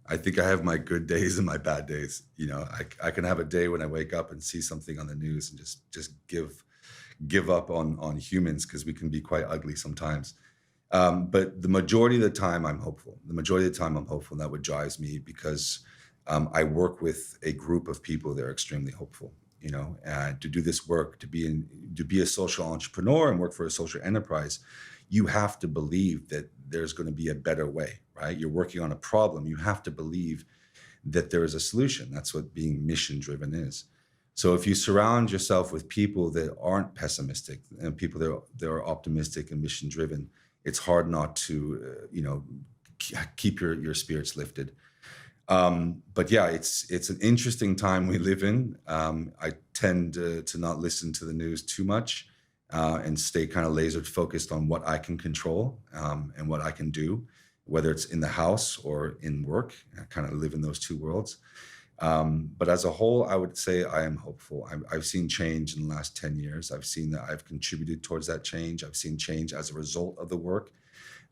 I think I have my good days and my bad days. I can have a day when I wake up and see something on the news and just give up on humans because we can be quite ugly sometimes. But the majority of the time, I'm hopeful. The majority of the time, I'm hopeful, and that what drives me because I work with a group of people that are extremely hopeful. And to do this work, to be a social entrepreneur and work for a social enterprise, you have to believe that there's going to be a better way, right? You're working on a problem. You have to believe that there is a solution. That's what being mission driven is. So if you surround yourself with people that aren't pessimistic and people that are optimistic and mission driven, it's hard not to, keep your spirits lifted. But yeah, it's an interesting time we live in. I tend to not listen to the news too much and stay kind of laser focused on what I can control and what I can do, whether it's in the house or in work. I kind of live in those two worlds. But as a whole, I would say I am hopeful. I've seen change in the last 10 years. I've seen that I've contributed towards that change. I've seen change as a result of the work.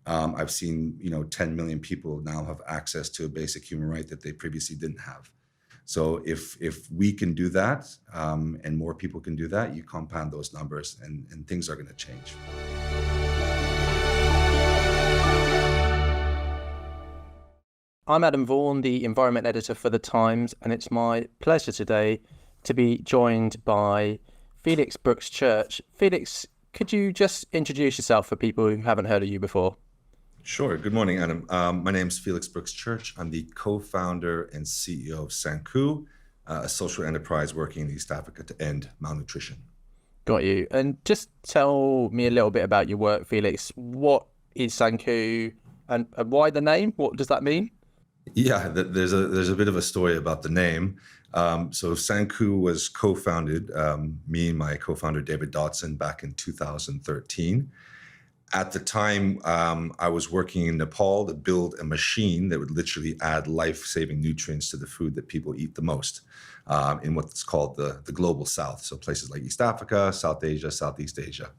I've seen, 10 million people now have access to a basic human right that they previously didn't have. So if we can do that, and more people can do that, you compound those numbers and things are going to change. I'm Adam Vaughan, the environment editor for The Times, and it's my pleasure today to be joined by Felix Brooks Church. Felix, could you just introduce yourself for people who haven't heard of you before? Sure. Good morning, Adam. My name is Felix Brooks Church. I'm the co-founder and CEO of Sanku, a social enterprise working in East Africa to end malnutrition. Got you. And just tell me a little bit about your work, Felix. What is Sanku and why the name? What does that mean? Yeah, there's a bit of a story about the name. So Sanku was co-founded, me and my co-founder David Dotson, back in 2013. At the time, I was working in Nepal to build a machine that would literally add life-saving nutrients to the food that people eat the most in what's called the global south. So places like East Africa, South Asia, Southeast Asia.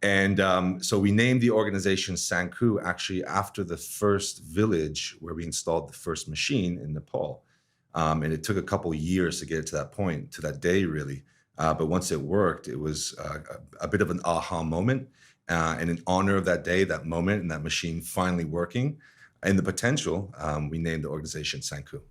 And so we named the organization Sanku actually after the first village where we installed the first machine in Nepal. And it took a couple years to get it to that point, to that day, really. But once it worked, it was a bit of an aha moment. And in honor of that day, that moment, and that machine finally working, and the potential, we named the organization Sanku.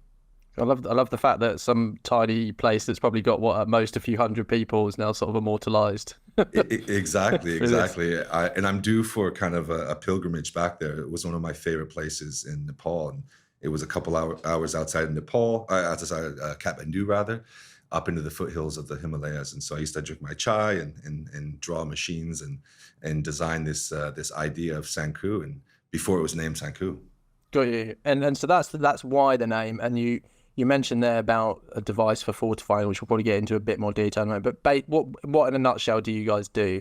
I love the fact that some tiny place that's probably got at most a few hundred people is now sort of immortalized. Exactly. And I'm due for kind of a pilgrimage back there. It was one of my favorite places in Nepal, and it was a couple hours outside of Nepal, outside Kathmandu rather, up into the foothills of the Himalayas. And so I used to drink my chai and draw machines and design this idea of Sanku, and before it was named Sanku. Got you. And so that's why the name. And you mentioned there about a device for fortifying, which we'll probably get into a bit more detail in a moment. But what in a nutshell do you guys do?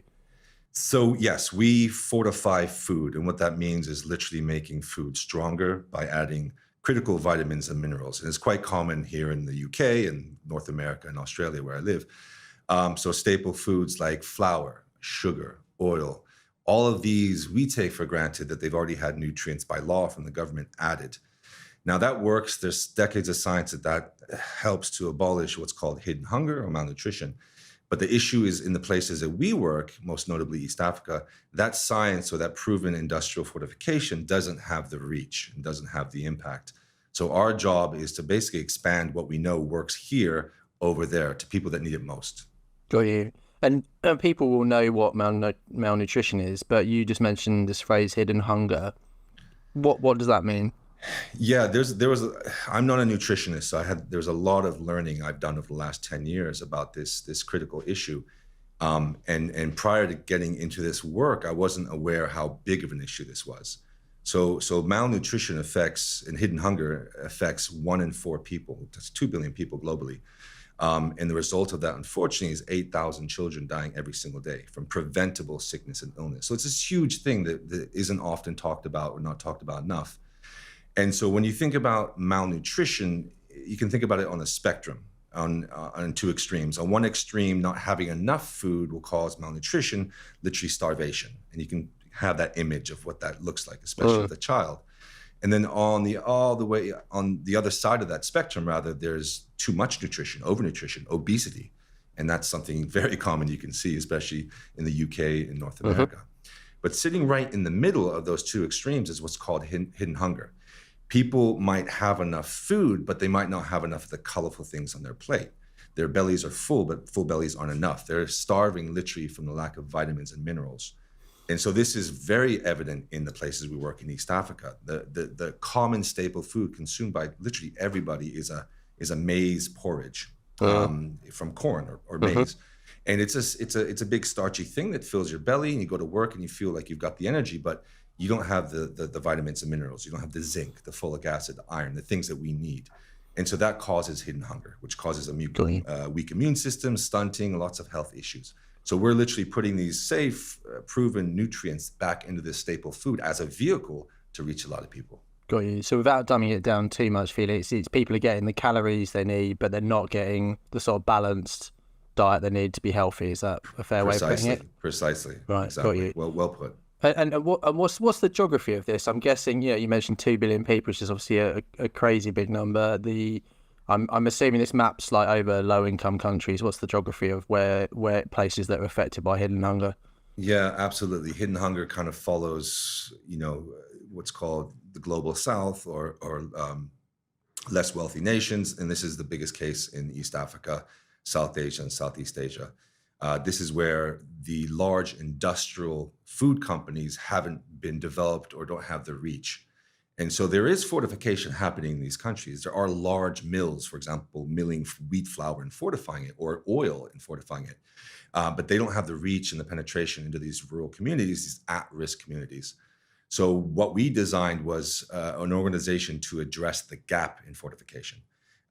So yes, we fortify food. And what that means is literally making food stronger by adding critical vitamins and minerals. And it's quite common here in the UK and North America and Australia where I live. So staple foods like flour, sugar, oil, all of these we take for granted that they've already had nutrients by law from the government added. Now that works. There's decades of science that helps to abolish what's called hidden hunger or malnutrition. But the issue is in the places that we work, most notably East Africa, that science or that proven industrial fortification doesn't have the reach and doesn't have the impact. So our job is to basically expand what we know works here over there to people that need it most. Got you. And people will know what malnutrition is, but you just mentioned this phrase hidden hunger. What does that mean? Yeah, I'm not a nutritionist, so there's a lot of learning I've done over the last 10 years about this critical issue. And prior to getting into this work, I wasn't aware how big of an issue this was. So malnutrition affects, and hidden hunger affects 1 in 4 people. That's 2 billion people globally. And the result of that, unfortunately, is 8,000 children dying every single day from preventable sickness and illness. So it's this huge thing that isn't often talked about or not talked about enough. And so when you think about malnutrition, you can think about it on a spectrum, on two extremes. On one extreme, not having enough food will cause malnutrition, literally starvation. And you can have that image of what that looks like, especially with a child. And then all the way on the other side of that spectrum, rather, there's too much nutrition, overnutrition, obesity. And that's something very common you can see, especially in the UK and North America. But sitting right in the middle of those two extremes is what's called hidden hunger. People might have enough food, but they might not have enough of the colorful things on their plate. Their bellies are full, but full bellies aren't enough. They're starving literally from the lack of vitamins and minerals. And so this is very evident in the places we work in East Africa. The common staple food consumed by literally everybody is a maize porridge from corn or maize. And it's a big starchy thing that fills your belly, and you go to work and you feel like you've got the energy, but you don't have the vitamins and minerals. You don't have the zinc, the folic acid, the iron, the things that we need. And so that causes hidden hunger, which causes a weak immune system, stunting, lots of health issues. So we're literally putting these safe, proven nutrients back into this staple food as a vehicle to reach a lot of people. Got you. So without dumbing it down too much, Felix, it's people are getting the calories they need, but they're not getting the sort of balanced diet they need to be healthy. Is that a fair way of putting it? Precisely. Right. Exactly. Got you. Well put. And what's the geography of this? I'm guessing, you mentioned 2 billion people, which is obviously a crazy big number. I'm assuming this maps like over low income countries. What's the geography of where places that are affected by hidden hunger? Yeah, absolutely. Hidden hunger kind of follows, what's called the global south or less wealthy nations. And this is the biggest case in East Africa, South Asia, and Southeast Asia. This is where the large industrial food companies haven't been developed or don't have the reach. And so there is fortification happening in these countries. There are large mills, for example, milling wheat flour and fortifying it, or oil and fortifying it. But they don't have the reach and the penetration into these rural communities, these at-risk communities. So what we designed was an organization to address the gap in fortification.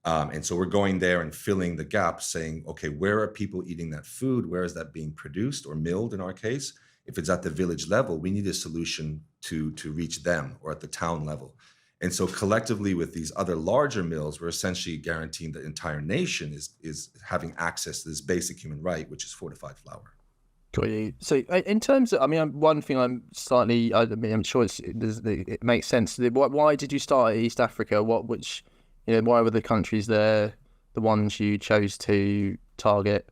And so we're going there and filling the gap, saying, okay, where are people eating that food? Where is that being produced or milled in our case? If it's at the village level, we need a solution to reach them, or at the town level. And so collectively with these other larger mills, we're essentially guaranteeing the entire nation is having access to this basic human right, which is fortified flour. Got you. So in terms of, one thing I'm slightly, I'm sure it makes sense. Why did you start East Africa? Why were the countries there the ones you chose to target?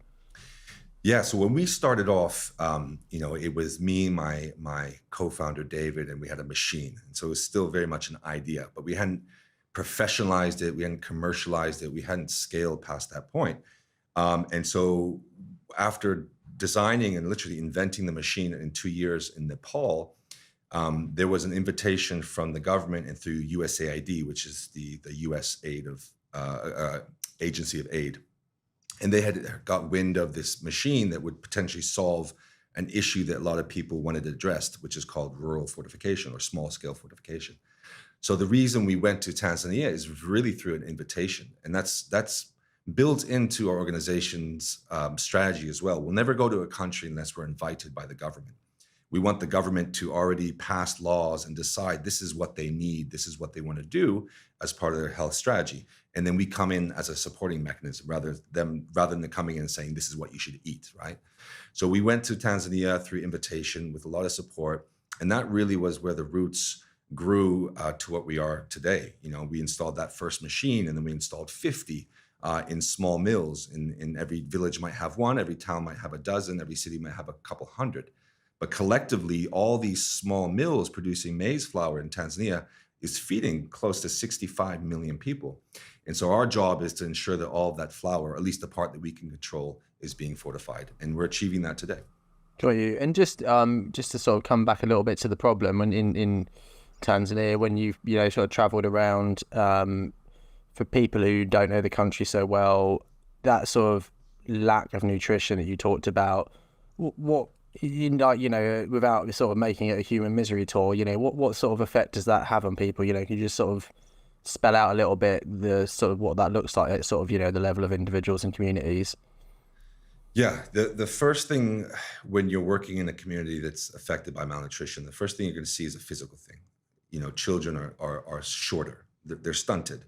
Yeah, so when we started off, it was me, my co-founder David, and we had a machine. And so it was still very much an idea, but we hadn't professionalized it, we hadn't commercialized it, we hadn't scaled past that point. And so after designing and literally inventing the machine in 2 years in Nepal, there was an invitation from the government and through USAID, which is the U.S. agency of aid. And they had got wind of this machine that would potentially solve an issue that a lot of people wanted addressed, which is called rural fortification or small scale fortification. So the reason we went to Tanzania is really through an invitation. And that's built into our organization's strategy as well. We'll never go to a country unless we're invited by the government. We want the government to already pass laws and decide this is what they need, this is what they want to do as part of their health strategy. And then we come in as a supporting mechanism rather than coming in and saying this is what you should eat, right? So we went to Tanzania through invitation with a lot of support. And that really was where the roots grew to what we are today. We installed that first machine, and then we installed 50 in small mills. In every village might have one, every town might have a dozen, every city might have a couple hundred. But collectively, all these small mills producing maize flour in Tanzania is feeding close to 65 million people. And so our job is to ensure that all of that flour, at least the part that we can control, is being fortified. And we're achieving that today. Got you. And just to sort of come back a little bit to the problem, when in Tanzania, when you've sort of travelled around, for people who don't know the country so well, that sort of lack of nutrition that you talked about, what without sort of making it a human misery tour, what sort of effect does that have on people? Can you just sort of spell out a little bit the sort of what that looks like at sort of, the level of individuals and communities? Yeah, the first thing when you're working in a community that's affected by malnutrition, the first thing you're going to see is a physical thing. Children are shorter, they're stunted.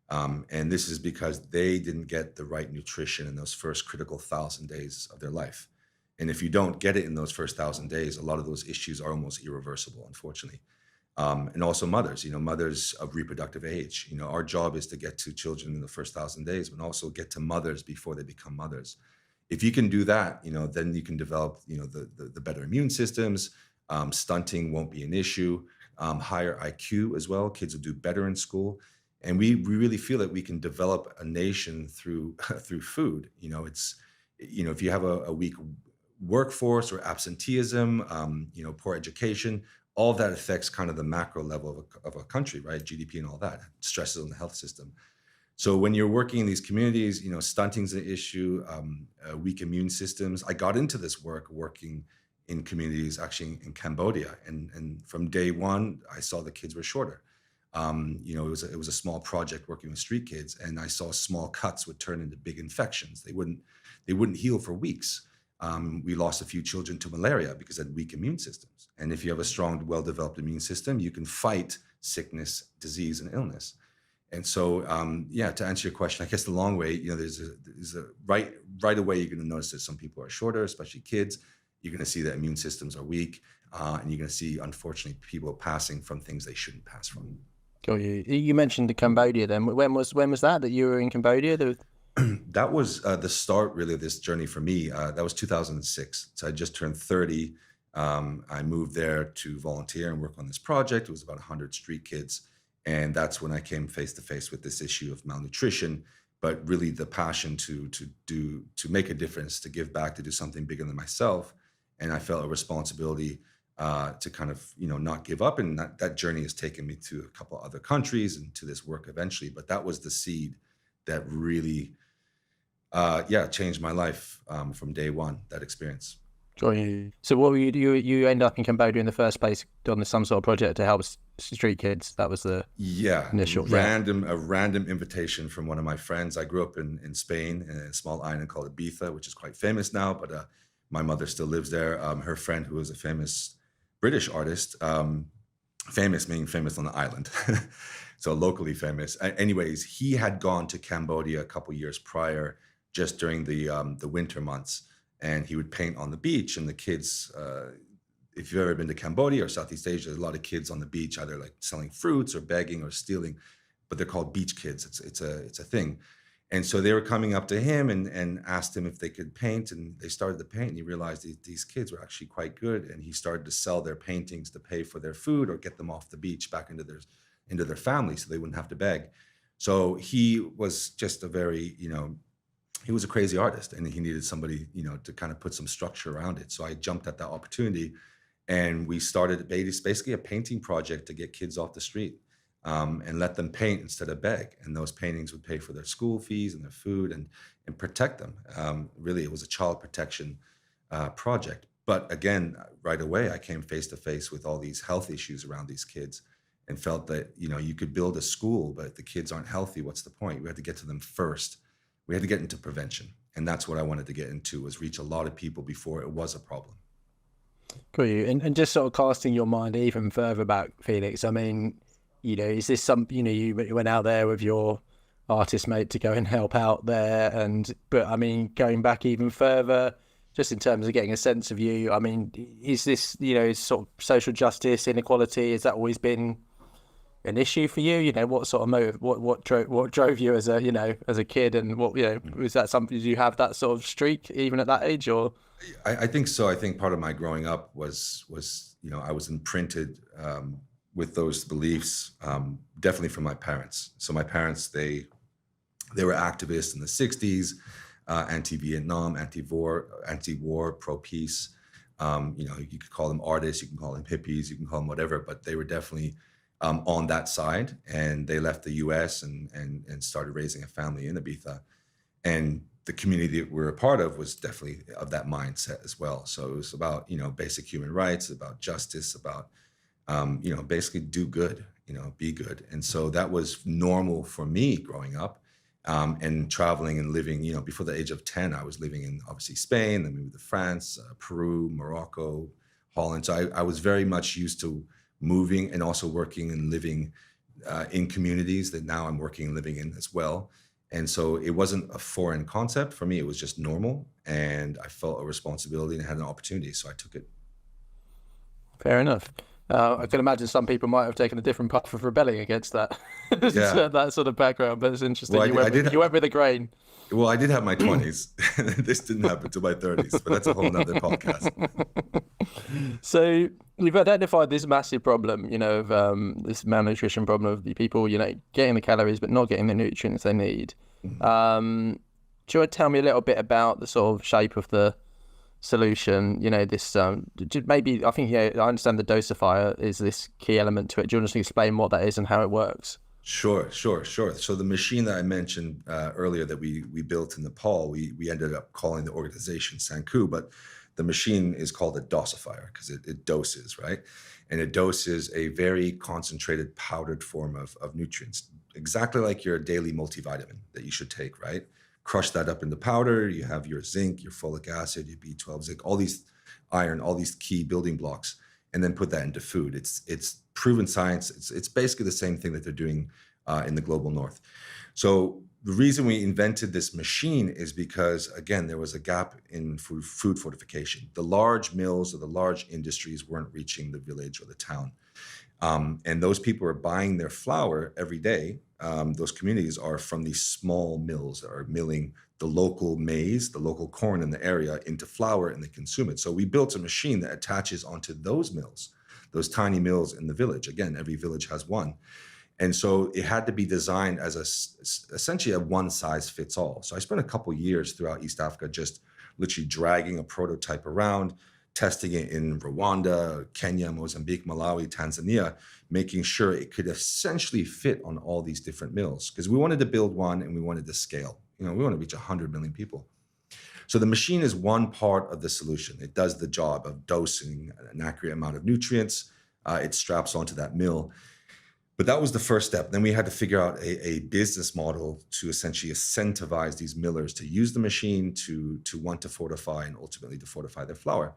And this is because they didn't get the right nutrition in those first critical 1,000 days of their life. And if you don't get it in those first 1,000 days, a lot of those issues are almost irreversible, unfortunately. And also mothers, mothers of reproductive age. Our job is to get to children in the first 1,000 days, but also get to mothers before they become mothers. If you can do that, then you can develop, the better immune systems. Stunting won't be an issue. Higher IQ as well. Kids will do better in school. And we really feel that we can develop a nation through through food. If you have a weak workforce or absenteeism, poor education, all of that affects kind of the macro level of a country, right? GDP and all that stresses on the health system. So when you're working in these communities, stunting's an issue, weak immune systems. I got into this work working in communities actually in Cambodia, and from day one, I saw the kids were shorter. It was a small project working with street kids, and I saw small cuts would turn into big infections. They wouldn't heal for weeks. We lost a few children to malaria because they had weak immune systems. And if you have a strong, well-developed immune system, you can fight sickness, disease, and illness. And so, to answer your question, I guess the long way, there's a right away, you're going to notice that some people are shorter, especially kids. You're going to see that immune systems are weak, and you're going to see, unfortunately, people passing from things they shouldn't pass from. Got you. You mentioned Cambodia. Then when was that you were in Cambodia? That was the start, really, of this journey for me. That was 2006. So I just turned 30. I moved there to volunteer and work on this project. It was about 100 street kids. And that's when I came face to face with this issue of malnutrition, but really the passion to make a difference, to give back, to do something bigger than myself. And I felt a responsibility to kind of, not give up. And that journey has taken me to a couple other countries and to this work eventually. But that was the seed that really, changed my life from day one, that experience. Got you. So what were you end up in Cambodia in the first place on some sort of project to help street kids? That was the initial a random invitation from one of my friends. I grew up in Spain in a small island called Ibiza, which is quite famous now, but my mother still lives there. Her friend, who was a famous British artist, famous meaning famous on the island, so locally famous. Anyways, he had gone to Cambodia a couple years prior, just during the winter months. And he would paint on the beach, and the kids, if you've ever been to Cambodia or Southeast Asia, there's a lot of kids on the beach, either like selling fruits or begging or stealing, but they're called beach kids. It's a thing. And so they were coming up to him and asked him if they could paint, and they started to paint, and he realized these kids were actually quite good, and he started to sell their paintings to pay for their food or get them off the beach back into their family so they wouldn't have to beg. So he was just he was a crazy artist, and he needed somebody, to kind of put some structure around it. So I jumped at that opportunity, and we started basically a painting project to get kids off the street and let them paint instead of beg. And those paintings would pay for their school fees and their food and protect them. Really, it was a child protection project. But again, right away, I came face to face with all these health issues around these kids and felt that, you could build a school, but if the kids aren't healthy, what's the point? We had to get to them first. We had to get into prevention. And that's what I wanted to get into, was reach a lot of people before it was a problem. Got you. And just sort of casting your mind even further back, Felix, I mean, is this something, you went out there with your artist mate to go and help out there. But I mean, going back even further, just in terms of getting a sense of you, I mean, is this, sort of social justice, inequality, has that always been an issue for you? What sort of motive, what drove you as a kid, and was that something, did you have that sort of streak even at that age, or? I think so. I think part of my growing up was I was imprinted with those beliefs, definitely from my parents. So my parents, they were activists in the 60s, anti-Vietnam, anti-war, pro-peace. You could call them artists, you can call them hippies, you can call them whatever, but they were definitely on that side, and they left the U.S. and started raising a family in Ibiza. And the community that we're a part of was definitely of that mindset as well. So it was about, basic human rights, about justice, about, basically do good, be good. And so that was normal for me growing up, and traveling and living, before the age of 10, I was living in obviously Spain, then moved to France, Peru, Morocco, Holland. So I was very much used to moving and also working and living in communities that now I'm working and living in as well. And so it wasn't a foreign concept for me. It was just normal. And I felt a responsibility and had an opportunity. So I took it. Fair enough. I can imagine some people might have taken a different path of rebelling against that, Yeah. that sort of background. But it's interesting. Well, You went with the grain. I did have my 20s. This didn't happen until my 30s, but that's a whole nother podcast. So we've identified this massive problem, of this malnutrition problem of the people, getting the calories but not getting the nutrients they need. Do you want to tell me a little bit about the sort of shape of the solution? This maybe I think I understand the dosifier is this key element to it. Do you want to explain what that is and how it works? Sure. So the machine that I mentioned earlier that we built in Nepal, we ended up calling the organization Sanku, but the machine is called a dosifier because it doses, right? And it doses a very concentrated powdered form of nutrients, exactly like your daily multivitamin that you should take, right? Crush that up into powder. You have your zinc, your folic acid, your B12, zinc, all these iron, all these key building blocks, and then put that into food. It's proven science. It's basically the same thing that they're doing in the global north. So the reason we invented this machine is because, again, there was a gap in food fortification. The large mills or the large industries weren't reaching the village or the town. And those people are buying their flour every day. Those communities are from these small mills that are milling the local maize, the local corn in the area into flour, and they consume it. So we built a machine that attaches onto those mills, those tiny mills in the village. Again, every village has one. And so it had to be designed as essentially a one size fits all. So I spent a couple years throughout East Africa just literally dragging a prototype around, testing it in Rwanda, Kenya, Mozambique, Malawi, Tanzania, making sure it could essentially fit on all these different mills. Because we wanted to build one and we wanted to scale. We want to reach 100 million people. So the machine is one part of the solution. It does the job of dosing an accurate amount of nutrients. It straps onto that mill. But that was the first step. Then we had to figure out a business model to essentially incentivize these millers to use the machine, to want to fortify, and ultimately to fortify their flour.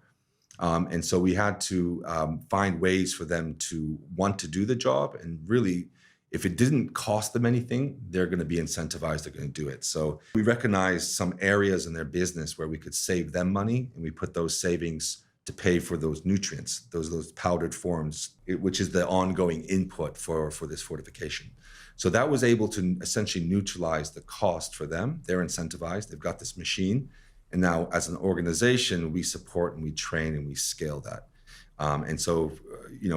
And so we had to find ways for them to want to do the job. And really, if it didn't cost them anything, they're going to be incentivized, they're going to do it. So we recognized some areas in their business where we could save them money, and we put those savings to pay for those nutrients, those powdered forms, which is the ongoing input for this fortification. So that was able to essentially neutralize the cost for them. They're incentivized. They've got this machine. And now as an organization, we support and we train and we scale that. And so,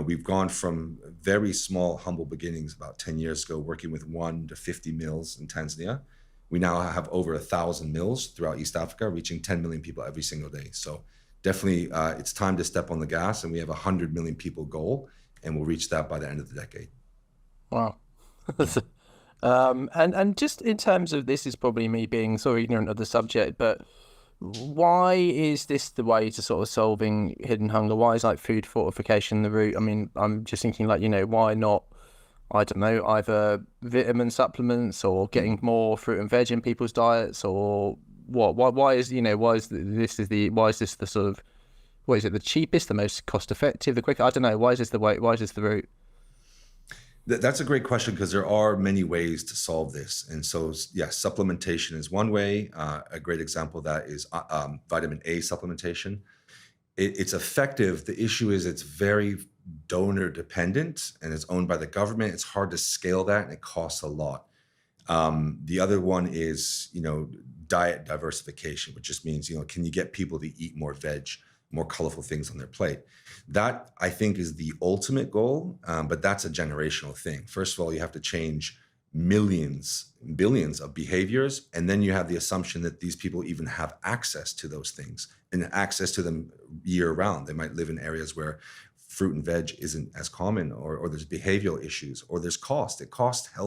we've gone from very small, humble beginnings about 10 years ago, working with 1 to 50 mills in Tanzania. We now have over 1,000 mills throughout East Africa, reaching 10 million people every single day. So definitely, it's time to step on the gas, and we have a 100 million people goal, and we'll reach that by the end of the decade. Wow. And just in terms of, this is probably me being so ignorant of the subject, but why is this the way to sort of solving hidden hunger? Why is food fortification the route? I mean, I'm just thinking why not, I don't know, either vitamin supplements or getting more fruit and veg in people's diets, or what? Why is the sort of, what is it, the cheapest, the most cost effective, the quicker? I don't know. Why is this the way? Why is this the route? That's a great question, because there are many ways to solve this. And so, yes, supplementation is one way. A great example of that is vitamin A supplementation. It's effective. The issue is it's very donor dependent, and it's owned by the government. It's hard to scale that, and it costs a lot. The other one is, diet diversification, which just means, can you get people to eat more veg, more colorful things on their plate? That, I think, is the ultimate goal, but that's a generational thing. First of all, you have to change millions, billions of behaviors, and then you have the assumption that these people even have access to those things and access to them year round. They might live in areas where fruit and veg isn't as common, or there's behavioral issues, or there's cost. It costs a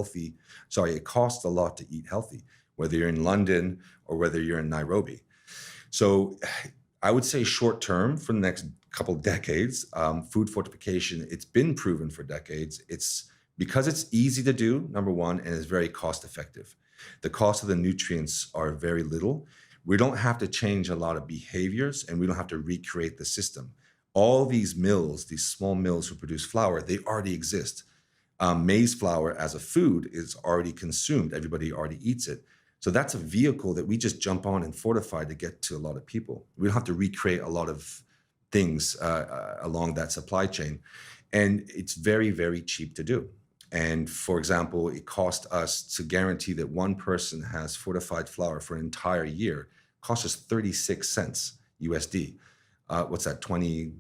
lot to eat healthy, whether you're in London or whether you're in Nairobi. So I would say short term, for the next couple of decades, food fortification, it's been proven for decades. It's because it's easy to do, number one, and it's very cost effective. The cost of the nutrients are very little. We don't have to change a lot of behaviors, and we don't have to recreate the system. All these mills, these small mills who produce flour, they already exist. Maize flour as a food is already consumed. Everybody already eats it. So that's a vehicle that we just jump on and fortify to get to a lot of people. We don't have to recreate a lot of things along that supply chain. And it's very, very cheap to do. And for example, it cost us to guarantee that one person has fortified flour for an entire year, cost us 36 cents USD. What's that, 20?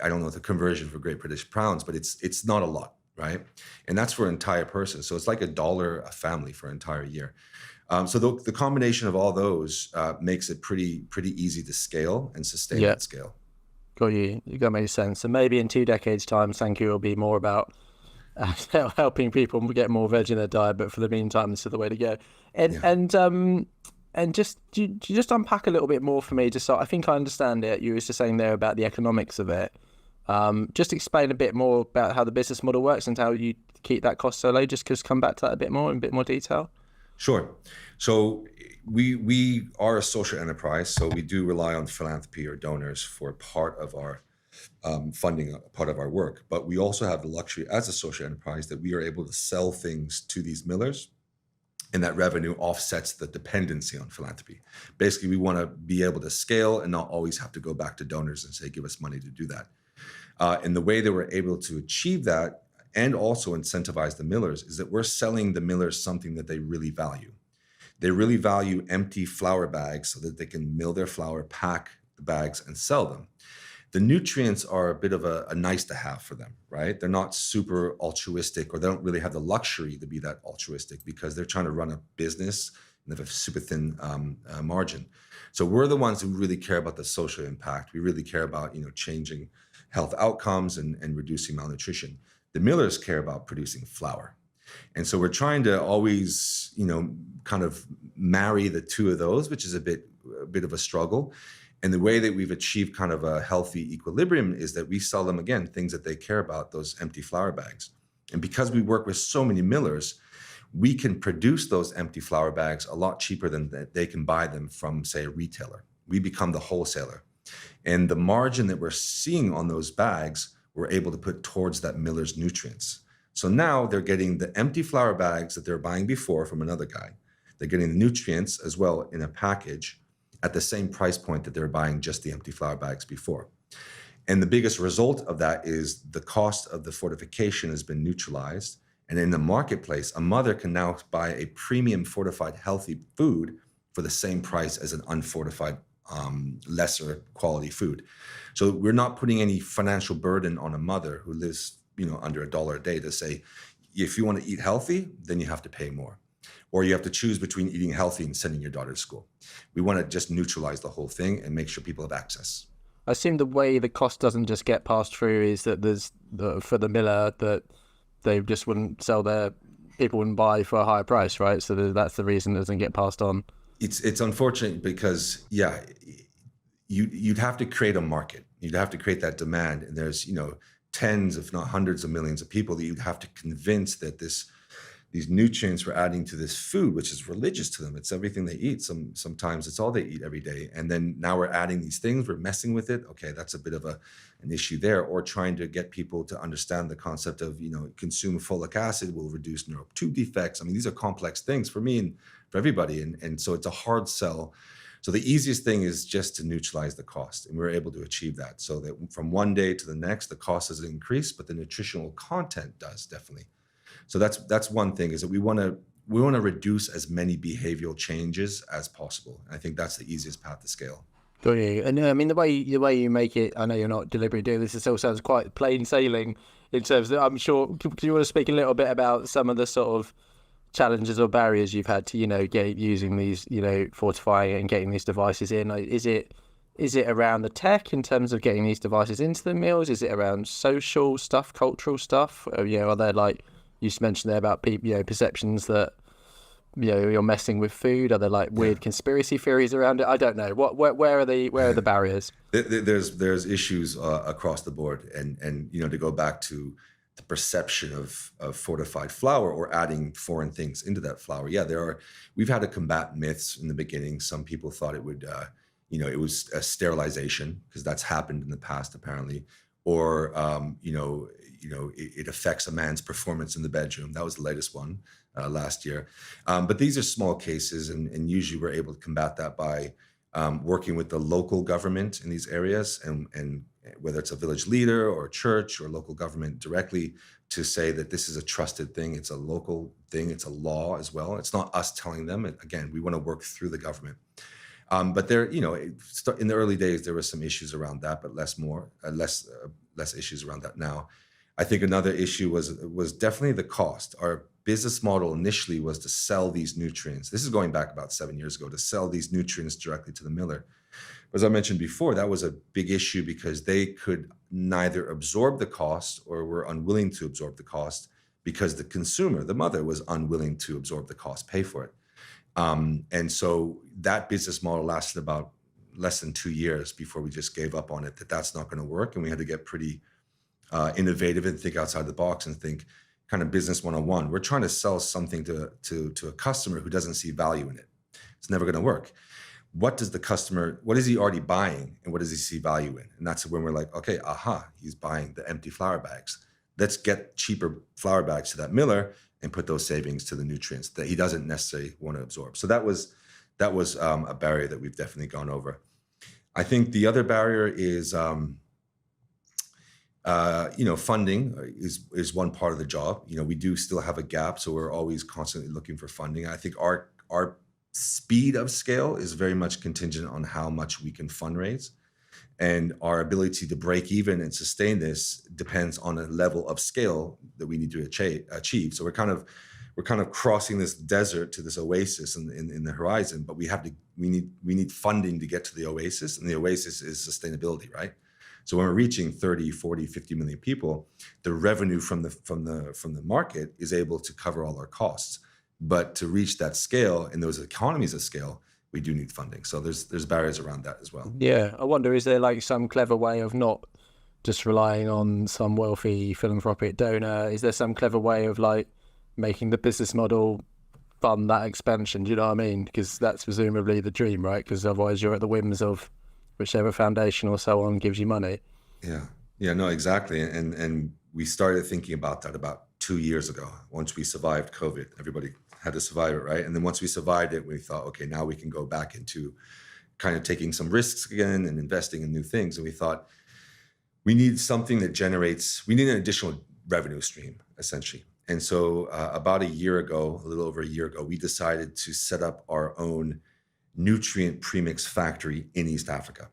I don't know the conversion for Great British pounds, but it's not a lot, right? And that's for an entire person. So it's like $1 a family for an entire year. So the combination of all those makes it pretty easy to scale and sustain Yeah, at scale. got you. That makes sense. And maybe in 2 decades' time, Sankey will be more about helping people get more veg in their diet. But for the meantime, this is the way to go. And Yeah. and just do you just unpack a little bit more for me? Just so I think I understand it. You were just saying there about the economics of it. Just explain a bit more about how the business model works and how you keep that cost so low. Just come back to that a bit more in a bit more detail. Sure. So we are a social enterprise, so we do rely on philanthropy or donors for part of our funding, part of our work. But we also have the luxury as a social enterprise that we are able to sell things to these millers, and that revenue offsets the dependency on philanthropy. Basically, we want to be able to scale and not always have to go back to donors and say, give us money to do that. And the way that we're able to achieve that and also incentivize the millers is that we're selling the millers something that they really value. They really value empty flour bags so that they can mill their flour, pack the bags, and sell them. The nutrients are a bit of a nice to have for them, right? They're not super altruistic, or they don't really have the luxury to be that altruistic because they're trying to run a business and they have a super thin margin. So we're the ones who really care about the social impact. We really care about, changing health outcomes and reducing malnutrition. The millers care about producing flour. And so we're trying to always, kind of marry the two of those, which is a bit of a struggle. And the way that we've achieved kind of a healthy equilibrium is that we sell them, again, things that they care about, those empty flour bags. And because we work with so many millers, we can produce those empty flour bags a lot cheaper than they can buy them from, say, a retailer. We become the wholesaler. And the margin that we're seeing on those bags, we're able to put towards that miller's nutrients. So now they're getting the empty flour bags that they're buying before from another guy. They're getting the nutrients as well in a package at the same price point that they're buying just the empty flour bags before. And the biggest result of that is the cost of the fortification has been neutralized. And in the marketplace, a mother can now buy a premium fortified healthy food for the same price as an unfortified lesser quality food. So we're not putting any financial burden on a mother who lives, under $1 a day to say, if you want to eat healthy, then you have to pay more. Or you have to choose between eating healthy and sending your daughter to school. We want to just neutralize the whole thing and make sure people have access. I assume the way the cost doesn't just get passed through is that for the miller that they just people wouldn't buy for a higher price, right? So that's the reason it doesn't get passed on. It's unfortunate because, you'd have to create a market. You'd have to create that demand. And there's, tens, if not hundreds of millions of people that you'd have to convince that these nutrients we're adding to this food, which is religious to them. It's everything they eat. Sometimes it's all they eat every day. And then now we're adding these things, we're messing with it. Okay, that's a bit of an issue there. Or trying to get people to understand the concept of, consume folic acid will reduce neural tube defects. I mean, these are complex things for me and for everybody. And so it's a hard sell. So the easiest thing is just to neutralize the cost. And we're able to achieve that so that from one day to the next, the cost doesn't increase, but the nutritional content does definitely. So that's one thing, is that we want to reduce as many behavioral changes as possible. And I think that's the easiest path to scale. Got you. And I mean, the way you make it, I know you're not deliberately doing this. It still sounds quite plain sailing in terms of, I'm sure. Do you want to speak a little bit about some of the sort of challenges or barriers you've had to, using these, fortifying and getting these devices in? Is it around the tech in terms of getting these devices into the mills? Is it around social stuff, cultural stuff? Are there, like you mentioned there about people, perceptions that you're messing with food? Are there like weird conspiracy theories around it? I don't know. Where are the barriers? There's issues across the board, and to go back to the perception of fortified flour or adding foreign things into that flour. Yeah, we've had to combat myths in the beginning. Some people thought it would, it was a sterilization, because that's happened in the past apparently, or it affects a man's performance in the bedroom. That was the latest one last year. But these are small cases, and usually we're able to combat that by working with the local government in these areas and whether it's a village leader or a church or local government directly, to say that this is a trusted thing. It's a local thing. It's a law as well. It's not us telling them. And again, we want to work through the government. But there, in the early days, there were some issues around that, but less issues around that now. I think another issue was definitely the cost. Our business model initially was to sell these nutrients. This is going back about 7 years ago, to sell these nutrients directly to the miller. As I mentioned before, that was a big issue because they could neither absorb the cost or were unwilling to absorb the cost because the consumer, the mother, was unwilling to absorb the cost, pay for it. And so that business model lasted about less than 2 years before we just gave up on it, that's not going to work. And we had to get pretty innovative and think outside the box and think kind of business 101. We're trying to sell something to a customer who doesn't see value in it. It's never going to work. What is he already buying and what does he see value in? And that's when we're like, okay, he's buying the empty flour bags. Let's get cheaper flour bags to that miller and put those savings to the nutrients that he doesn't necessarily want to absorb. So that was a barrier that we've definitely gone over. I think the other barrier is, funding is one part of the job. We do still have a gap, so we're always constantly looking for funding. I think our speed of scale is very much contingent on how much we can fundraise, and our ability to break even and sustain this depends on a level of scale that we need to achieve. So we're kind of crossing this desert to this oasis in the horizon, but we need funding to get to the oasis, and the oasis is sustainability, right? So when we're reaching 30, 40, 50 million people, the revenue from the market is able to cover all our costs. But to reach that scale and those economies of scale, we do need funding. So there's barriers around that as well. Yeah, I wonder, is there like some clever way of not just relying on some wealthy philanthropic donor? Is there some clever way of like making the business model fund that expansion? Do you know what I mean? Because that's presumably the dream, right? Because otherwise you're at the whims of whichever foundation or so on gives you money. Yeah, no, exactly. And we started thinking about that about 2 years ago. Once we survived COVID, everybody had to survive it, right? And then once we survived it, we thought, okay, now we can go back into kind of taking some risks again and investing in new things. And we thought we need something that we need an additional revenue stream, essentially. And so about a little over a year ago, we decided to set up our own nutrient premix factory in East Africa.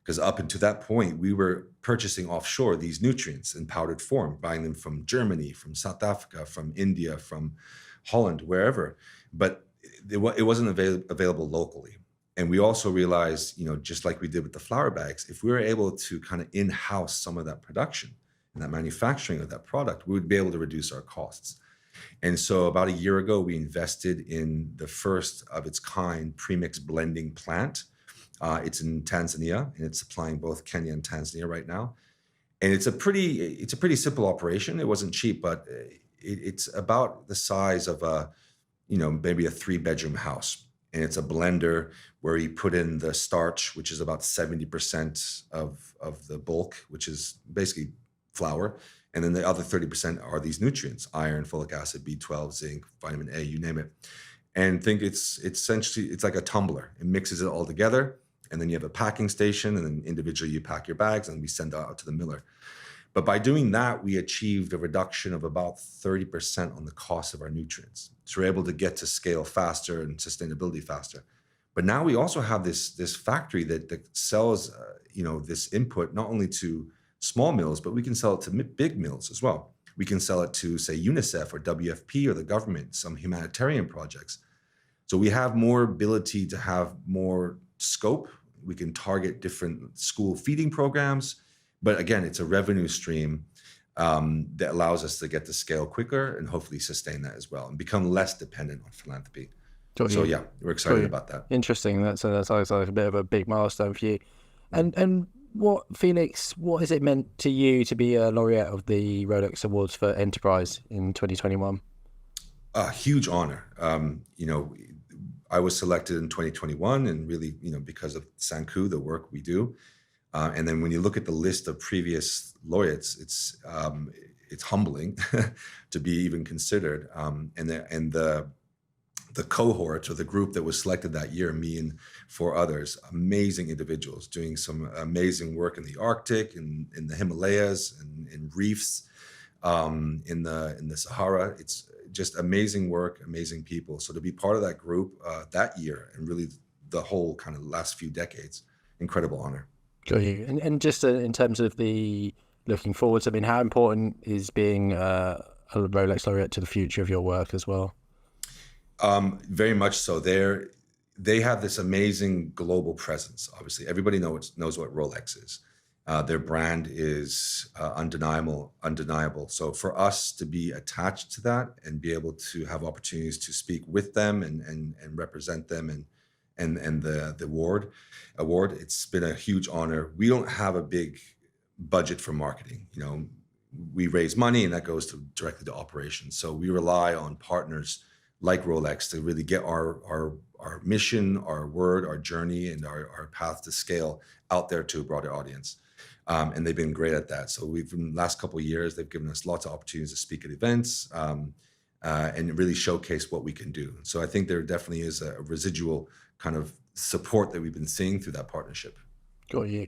Because up until that point, we were purchasing offshore these nutrients in powdered form, buying them from Germany, from South Africa, from India, from Holland, wherever. But it wasn't available locally. And we also realized, just like we did with the flour bags, if we were able to kind of in-house some of that production and that manufacturing of that product, we would be able to reduce our costs. And so about a year ago, we invested in the first of its kind premix blending plant. It's in Tanzania, and it's supplying both Kenya and Tanzania right now. And it's a pretty simple operation. It wasn't cheap, but it's about the size of maybe a 3-bedroom house. And it's a blender where you put in the starch, which is about 70% of the bulk, which is basically flour. And then the other 30% are these nutrients: iron, folic acid, B12, zinc, vitamin A, you name it. And think it's essentially, it's like a tumbler. It mixes it all together. And then you have a packing station, and then individually you pack your bags and we send out to the miller. But by doing that, we achieved a reduction of about 30% on the cost of our nutrients. So we're able to get to scale faster and sustainability faster. But now we also have this factory that sells this input not only to small mills, but we can sell it to big mills as well. We can sell it to, say, UNICEF or WFP or the government, some humanitarian projects. So we have more ability to have more scope. We can target different school feeding programs. But again, it's a revenue stream that allows us to get to scale quicker and hopefully sustain that as well and become less dependent on philanthropy. So yeah, we're excited about that. Interesting. That's like a bit of a big milestone for you. And what, Felix, what has it meant to you to be a laureate of the Rolex Awards for Enterprise in 2021? A huge honor. I was selected in 2021, and really, because of Sanku, the work we do. And then when you look at the list of previous laureates, it's humbling to be even considered. And the cohort or the group that was selected that year, me and four others, amazing individuals doing some amazing work in the Arctic, in the Himalayas, and in reefs, in the Sahara. It's just amazing work, amazing people. So to be part of that group that year, and really the whole kind of last few decades, incredible honor. Got you. And just in terms of the looking forwards, I mean, how important is being a Rolex Laureate to the future of your work as well? Very much so. They have this amazing global presence. Obviously, everybody knows what Rolex is. Their brand is undeniable. So for us to be attached to that and be able to have opportunities to speak with them and represent them and the award, it's been a huge honor. We don't have a big budget for marketing. We raise money and that goes directly to operations. So we rely on partners like Rolex to really get our mission, our word, our journey, and our path to scale out there to a broader audience. And they've been great at that. So in the last couple of years, they've given us lots of opportunities to speak at events and really showcase what we can do. So I think there definitely is a residual kind of support that we've been seeing through that partnership. Got you.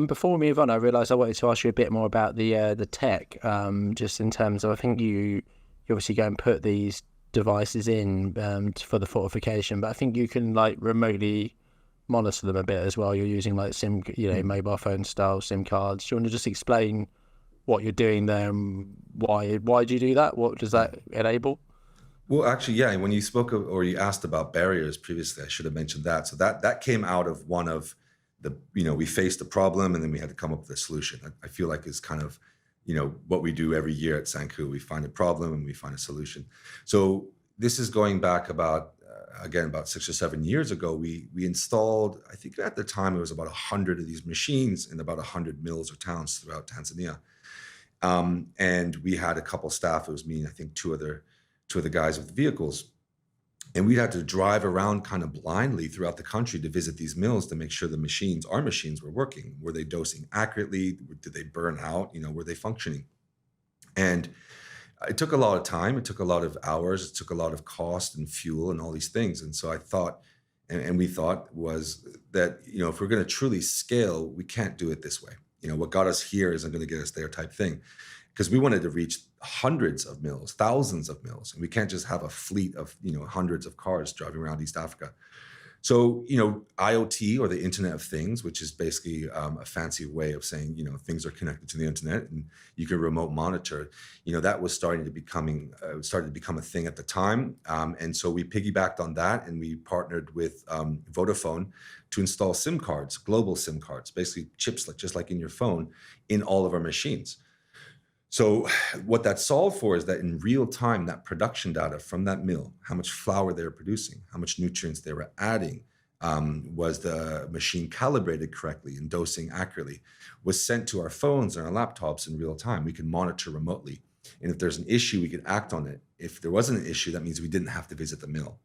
Before we move on, I realised I wanted to ask you a bit more about the tech, just in terms of, I think you obviously go and put these devices in for the fortification, but I think you can like remotely monitor them a bit as well. You're using like mobile phone style SIM cards. Do you want to just explain what you're doing there and why do you do that? What does that enable? Well, actually, yeah. When you spoke of, or you asked about barriers previously, I should have mentioned that. So that came out of one of the, we faced a problem and then we had to come up with a solution. I feel like it's kind of, what we do every year at Sanku. We find a problem and we find a solution. So this is going back about 6 or 7 years ago. We installed, I think at the time it was about 100 of these machines in about 100 mills or towns throughout Tanzania. And we had a couple staff. It was me and I think two other guys with vehicles. And we had to drive around kind of blindly throughout the country to visit these mills to make sure our machines were working. Were they dosing accurately? Did they burn out? Were they functioning? And it took a lot of time. It took a lot of hours. It took a lot of cost and fuel and all these things. And so I thought, and we thought was that, if we're going to truly scale, we can't do it this way. What got us here isn't going to get us there type thing. Because we wanted to reach hundreds of mills, thousands of mills. And we can't just have a fleet of, hundreds of cars driving around East Africa. So, IoT, or the Internet of Things, which is basically a fancy way of saying, things are connected to the internet and you can remote monitor, that was started to become a thing at the time. And so we piggybacked on that and we partnered with Vodafone to install SIM cards, global SIM cards, basically chips just like in your phone, in all of our machines. So what that solved for is that in real time, that production data from that mill, how much flour they were producing, how much nutrients they were adding, was the machine calibrated correctly and dosing accurately, was sent to our phones and our laptops in real time. We could monitor remotely. And if there's an issue, we could act on it. If there wasn't an issue, that means we didn't have to visit the mill.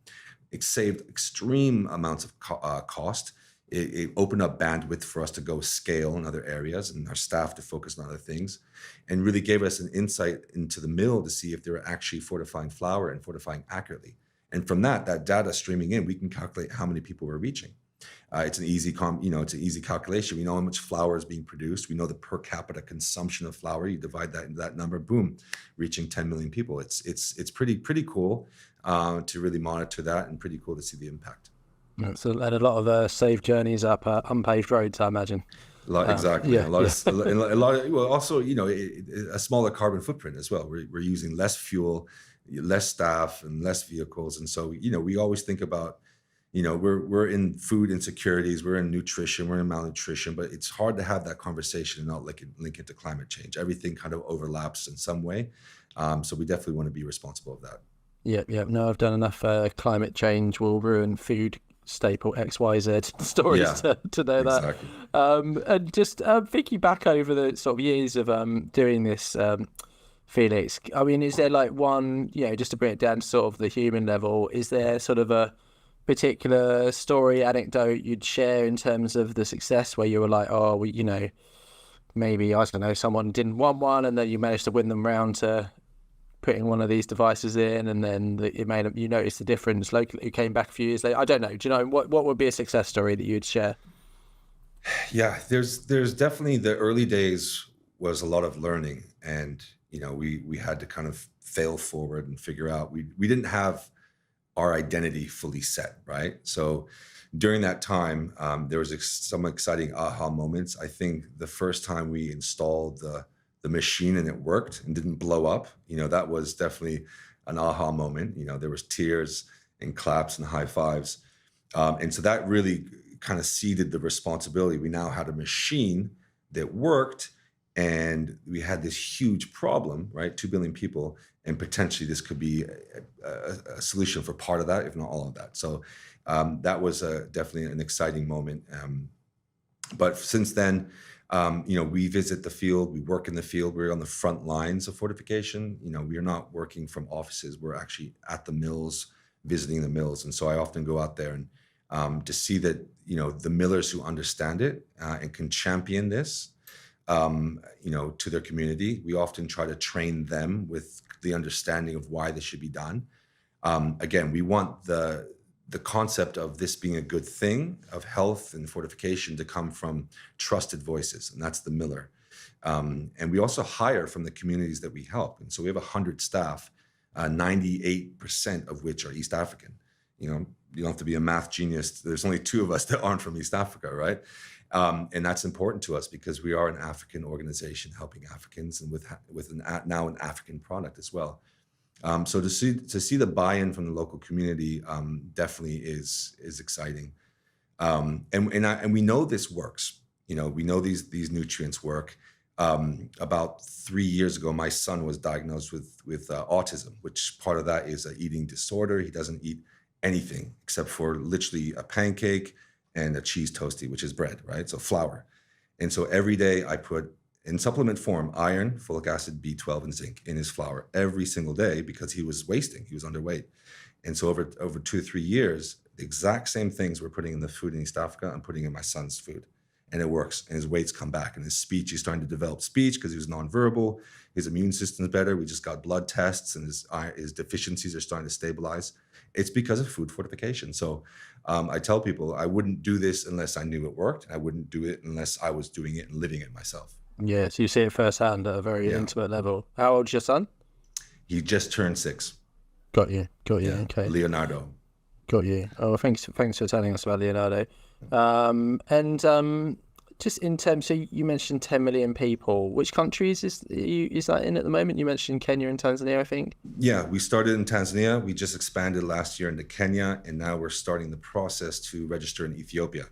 It saved extreme amounts of cost. It opened up bandwidth for us to go scale in other areas and our staff to focus on other things, and really gave us an insight into the mill to see if they were actually fortifying flour and fortifying accurately. And from that data streaming in, we can calculate how many people we're reaching. It's an easy calculation. We know how much flour is being produced. We know the per capita consumption of flour. You divide that into that number, boom, reaching 10 million people. It's pretty cool to really monitor that, and pretty cool to see the impact. So and a lot of safe journeys up unpaved roads, I imagine. Exactly. Yeah, a lot of well, also, a smaller carbon footprint as well. We're using less fuel, less staff, and less vehicles. And so, we always think about, we're in food insecurities, we're in nutrition, we're in malnutrition, but it's hard to have that conversation and not link it to climate change. Everything kind of overlaps in some way. So we definitely want to be responsible of that. Yeah. No, I've done enough climate change will ruin food staple XYZ stories to know exactly. that. And just thinking back over the sort of years of doing this, Felix, I mean, is there like one, just to bring it down to sort of the human level, is there sort of a particular story, anecdote you'd share in terms of the success where you were like, maybe, I don't know, someone didn't want one and then you managed to win them round to putting one of these devices in, and then it made you notice the difference locally? You came back a few years later. I don't know. Do you know what would be a success story that you'd share? Yeah, there's definitely the early days was a lot of learning, and we had to kind of fail forward and figure out we didn't have our identity fully set, right? So during that time, there was some exciting aha moments. I think the first time we installed the machine and it worked and didn't blow up, that was definitely an aha moment. There was tears and claps and high fives, and so that really kind of seeded the responsibility. We now had a machine that worked, and we had this huge problem, right? 2 billion people, and potentially this could be a solution for part of that, if not all of that. So that was definitely an exciting moment. But since then, we visit the field, we work in the field, we're on the front lines of fortification. We are not working from offices, we're actually at the mills, visiting the mills. And so I often go out there and to see that, the millers who understand it and can champion this, to their community. We often try to train them with the understanding of why this should be done. Again, we want the concept of this being a good thing, of health and fortification, to come from trusted voices, and that's the miller. And we also hire from the communities that we help. And so we have 100 staff, 98% of which are East African. You don't have to be a math genius. There's only 2 of us that aren't from East Africa, right? And that's important to us because we are an African organization helping Africans, and with now an African product as well. So to see the buy-in from the local community definitely is exciting. And we know this works. We know these nutrients work. About 3 years ago, my son was diagnosed with autism, which part of that is an eating disorder. He doesn't eat anything except for literally a pancake and a cheese toastie, which is bread, right? So flour. And so every day I put in supplement form iron, folic acid, B12, and zinc in his flour every single day because he was wasting, he was underweight. And so over 2 to 3 years, the exact same things we're putting in the food in East Africa, I'm putting in my son's food. And it works. And his weight's come back. And his speech, he's starting to develop speech because he was nonverbal. His immune system's better. We just got blood tests, and his deficiencies are starting to stabilize. It's because of food fortification. So I tell people I wouldn't do this unless I knew it worked. I wouldn't do it unless I was doing it and living it myself. Yeah, so you see it firsthand at a very intimate level. How old's your son? He just turned 6. Got you. Yeah. Okay. Leonardo. Got you. Oh, thanks for telling us about Leonardo. Just in terms, so you mentioned 10 million people. Which countries is that in at the moment? You mentioned Kenya and Tanzania, I think. Yeah, we started in Tanzania. We just expanded last year into Kenya, and now we're starting the process to register in Ethiopia,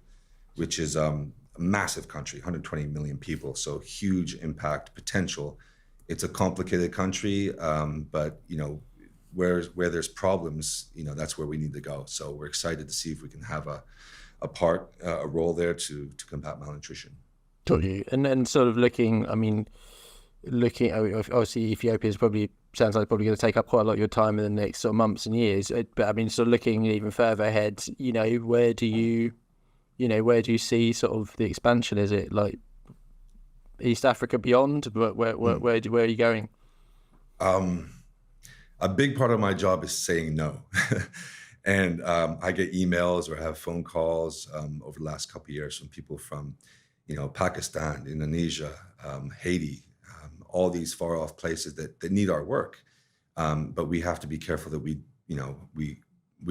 which is a massive country, 120 million people. So huge impact potential. It's a complicated country, but where there's problems, that's where we need to go. So we're excited to see if we can have a role there to combat malnutrition. Got you. And then sort of looking, obviously Ethiopia sounds like probably going to take up quite a lot of your time in the next sort of months and years. But I mean, sort of looking even further ahead, where do you see sort of the expansion? Is it like East Africa beyond? Where are you going? A big part of my job is saying no. And I get emails or have phone calls over the last couple of years from people from, Pakistan, Indonesia, Haiti, all these far off places that need our work. But we have to be careful that we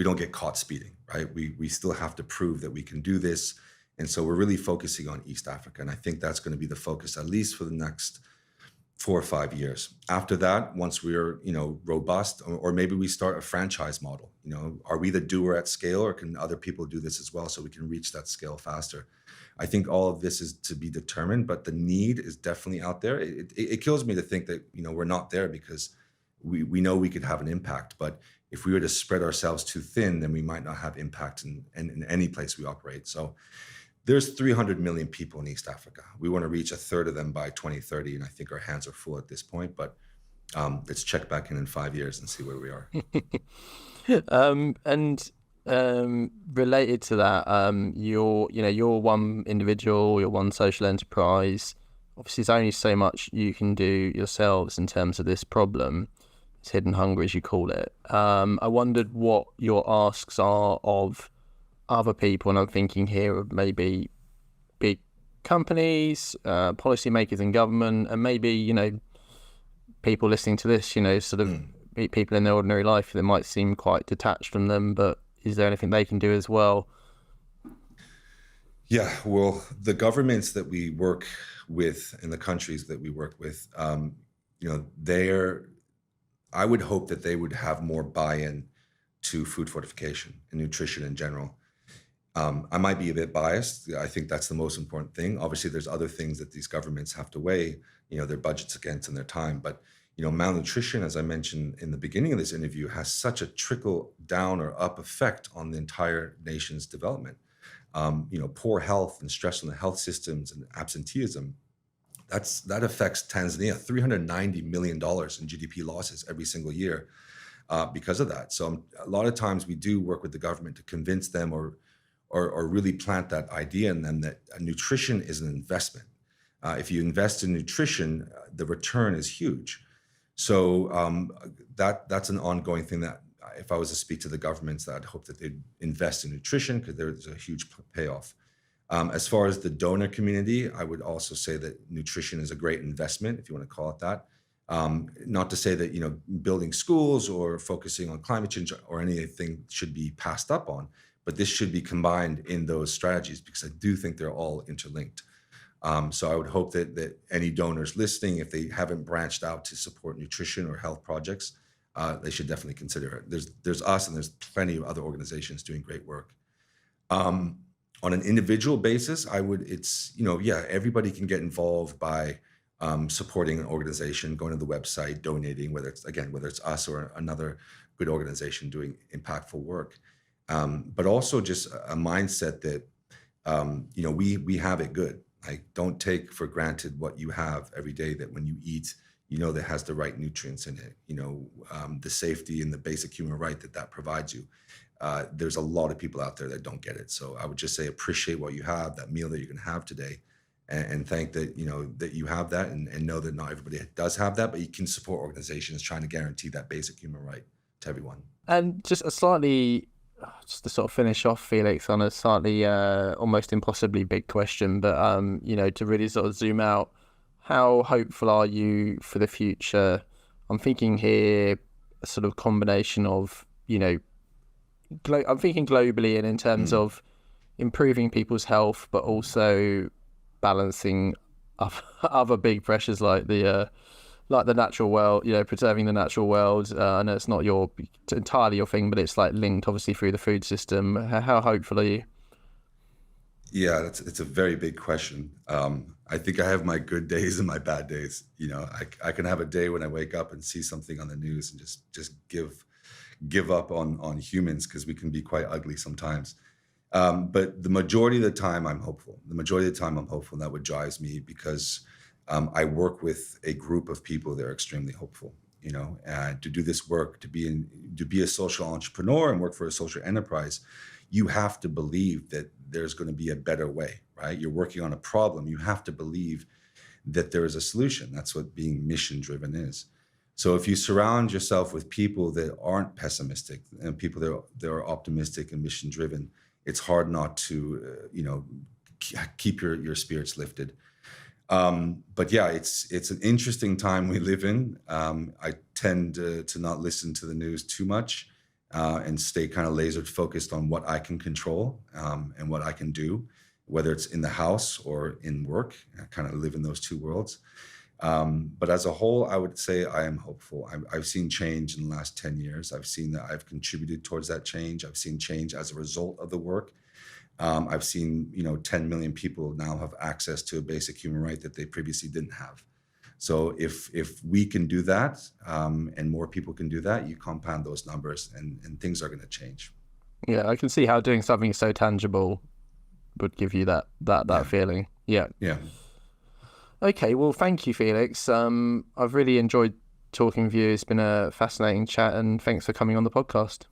don't get caught speeding, right? We still have to prove that we can do this. And so we're really focusing on East Africa. And I think that's going to be the focus, at least for the next 4 or 5 years. After that, once we're, robust, or maybe we start a franchise model, are we the doer at scale, or can other people do this as well so we can reach that scale faster? I think all of this is to be determined, but the need is definitely out there. It kills me to think that, we're not there, because we know we could have an impact, but if we were to spread ourselves too thin, then we might not have impact in any place we operate. So there's 300 million people in East Africa. We want to reach a third of them by 2030, and I think our hands are full at this point, but let's check back in 5 years and see where we are. Related to that, you're one individual, you're one social enterprise. Obviously, there's only so much you can do yourselves in terms of this problem. It's hidden hunger, as you call it. I wondered what your asks are of other people, and I'm thinking here of maybe big companies, policymakers in government, and maybe, people listening to this, sort of people in their ordinary life that might seem quite detached from them, but is there anything they can do as well? Yeah, well, the governments that we work with in the countries that we work with, I would hope that they would have more buy-in to food fortification and nutrition in general. I might be a bit biased. I think that's the most important thing. Obviously, there's other things that these governments have to weigh, their budgets against and their time. But, malnutrition, as I mentioned in the beginning of this interview, has such a trickle down or up effect on the entire nation's development. Poor health and stress on the health systems and absenteeism, that affects Tanzania, $390 million in GDP losses every single year because of that. So a lot of times we do work with the government to convince them or really plant that idea in them that nutrition is an investment. If you invest in nutrition, the return is huge. So that's an ongoing thing that if I was to speak to the governments, I'd hope that they'd invest in nutrition because there's a huge payoff. As far as the donor community, I would also say that nutrition is a great investment, if you want to call it that. Not to say that, building schools or focusing on climate change or anything should be passed up on, but this should be combined in those strategies because I do think they're all interlinked. So I would hope that any donors listening, if they haven't branched out to support nutrition or health projects, they should definitely consider it. There's us and there's plenty of other organizations doing great work. On an individual basis, everybody can get involved by supporting an organization, going to the website, donating, whether it's us or another good organization doing impactful work. But also just a mindset that, we have it good. Like, don't take for granted what you have every day, that when you eat, that has the right nutrients in it, the safety and the basic human right that provides you. There's a lot of people out there that don't get it. So I would just say, appreciate what you have, that meal that you're going to have today, and thank that, that you have that, and know that not everybody does have that, but you can support organizations trying to guarantee that basic human right to everyone. And just to sort of finish off, Felix, on a slightly almost impossibly big question, but to really sort of zoom out, how hopeful are you for the future? I'm thinking here a sort of combination of, I'm thinking globally and in terms of improving people's health, but also balancing other big pressures like the natural world, preserving the natural world. I know it's not entirely your thing, but it's like linked obviously through the food system. How hopeful are you? Yeah, it's a very big question. I think I have my good days and my bad days. I can have a day when I wake up and see something on the news and just give up on humans because we can be quite ugly sometimes. But the majority of the time I'm hopeful. The majority of the time I'm hopeful, and that what drives me because I work with a group of people that are extremely hopeful. And to do this work, to be a social entrepreneur and work for a social enterprise, you have to believe that there's going to be a better way, right? You're working on a problem. You have to believe that there is a solution. That's what being mission driven is. So if you surround yourself with people that aren't pessimistic and people that are optimistic and mission driven, it's hard not to, keep your spirits lifted. But yeah, it's an interesting time we live in. I tend to not listen to the news too much and stay kind of laser focused on what I can control and what I can do, whether it's in the house or in work. I kind of live in those two worlds. But as a whole, I would say I am hopeful. I've seen change in the last 10 years. I've seen that I've contributed towards that change. I've seen change as a result of the work. I've seen, 10 million people now have access to a basic human right that they previously didn't have. So if we can do that, and more people can do that, you compound those numbers and things are going to change. Yeah, I can see how doing something so tangible would give you that feeling. Yeah. Yeah. Okay, well, thank you, Felix. I've really enjoyed talking with you. It's been a fascinating chat, and thanks for coming on the podcast.